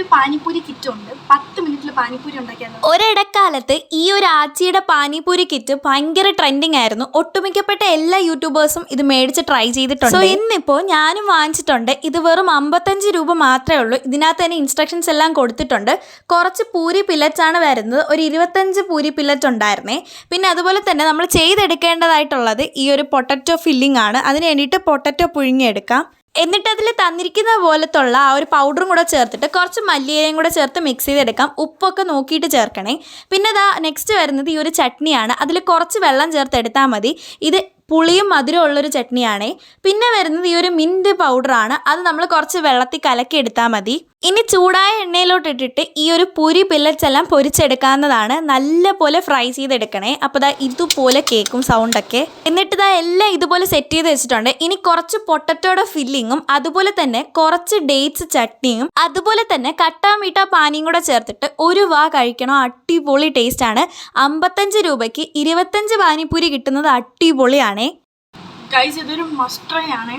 ഒരു പാനിപ്പൂരി കിറ്റ് ഉണ്ട്. 10 മിനിറ്റിൽ പാനിപ്പൂരി ഉണ്ടാക്കിയാലോ? ഒരിടക്കാലത്ത് ഈ ഒരു ആച്ചിയുടെ പാനിപ്പൂരി കിറ്റ് ഭയങ്കര ട്രെൻഡിങ് ആയിരുന്നു. ഒട്ടുമിക്കപ്പെട്ട എല്ലാ യൂട്യൂബേഴ്സും ഇത് മേടിച്ച് ട്രൈ ചെയ്തിട്ടുണ്ട്. സോ ഇന്നിപ്പോൾ ഞാനും വാങ്ങിച്ചിട്ടുണ്ട്. ഇത് വെറും 55 രൂപ മാത്രമേ ഉള്ളൂ. ഇതിനകത്ത് തന്നെ ഇൻസ്ട്രക്ഷൻസ് എല്ലാം കൊടുത്തിട്ടുണ്ട്. കുറച്ച് പൂരി പില്ലറ്റ്സാണ് വരുന്നത്. ഒരു 25 പൂരി പില്ലറ്റ് ഉണ്ടായിരുന്നേ. പിന്നെ അതുപോലെ തന്നെ നമ്മൾ ചെയ്തെടുക്കേണ്ടതായിട്ടുള്ളത് ഈ ഒരു പൊട്ടറ്റോ ഫില്ലിംഗ് ആണ്. അതിന് വേണ്ടിയിട്ട് പൊട്ടറ്റോ പുഴുങ്ങിയെടുക്കാം. എന്നിട്ട് അതിൽ തന്നിരിക്കുന്ന പോലത്തുള്ള ആ ഒരു പൗഡറും കൂടെ ചേർത്തിട്ട് കുറച്ച് മല്ലിയിലയും കൂടെ ചേർത്ത് മിക്സ് ചെയ്തെടുക്കാം. ഉപ്പൊക്കെ നോക്കിയിട്ട് ചേർക്കണേ. പിന്നെ നെക്സ്റ്റ് വരുന്നത് ഈ ഒരു ചട്നിയാണ്. അതിൽ കുറച്ച് വെള്ളം ചേർത്ത് എടുത്താൽ മതി. ഇത് പുളിയും മധുരവും ഉള്ളൊരു ചട്നിയാണേ. പിന്നെ വരുന്നത് ഈ ഒരു മിൻറ്റ് പൗഡറാണ്. അത് നമ്മൾ കുറച്ച് വെള്ളത്തിൽ കലക്കി എടുത്താൽ മതി. ഇനി ചൂടായ എണ്ണയിലോട്ട് ഇട്ടിട്ട് ഈ ഒരു പൂരി പില്ലറ്റ്സ് എല്ലാം പൊരിച്ചെടുക്കാവുന്നതാണ്. നല്ല പോലെ ഫ്രൈ ചെയ്തെടുക്കണേ. അപ്പോൾ ഇതുപോലെ കേൾക്കും സൗണ്ടൊക്കെ. എന്നിട്ട് എല്ലാം ഇതുപോലെ സെറ്റ് ചെയ്ത് വെച്ചിട്ടുണ്ട്. ഇനി കുറച്ച് പൊട്ടറ്റോയുടെ ഫില്ലിങ്ങും അതുപോലെ തന്നെ കുറച്ച് ഡേറ്റ്സ് ചട്നിയും അതുപോലെ തന്നെ കട്ടാ മീട്ട പാനിയും കൂടെ ചേർത്തിട്ട് ഒരു വാ കഴിക്കണം. അടിപൊളി ടേസ്റ്റാണ്. 55 രൂപയ്ക്ക് 25 പാനിപ്പൂരി കിട്ടുന്നത് അടിപൊളിയാണ്. ഗൈസ്, ഇതൊരു മസ്റ്റ് ട്രൈ ആണ്.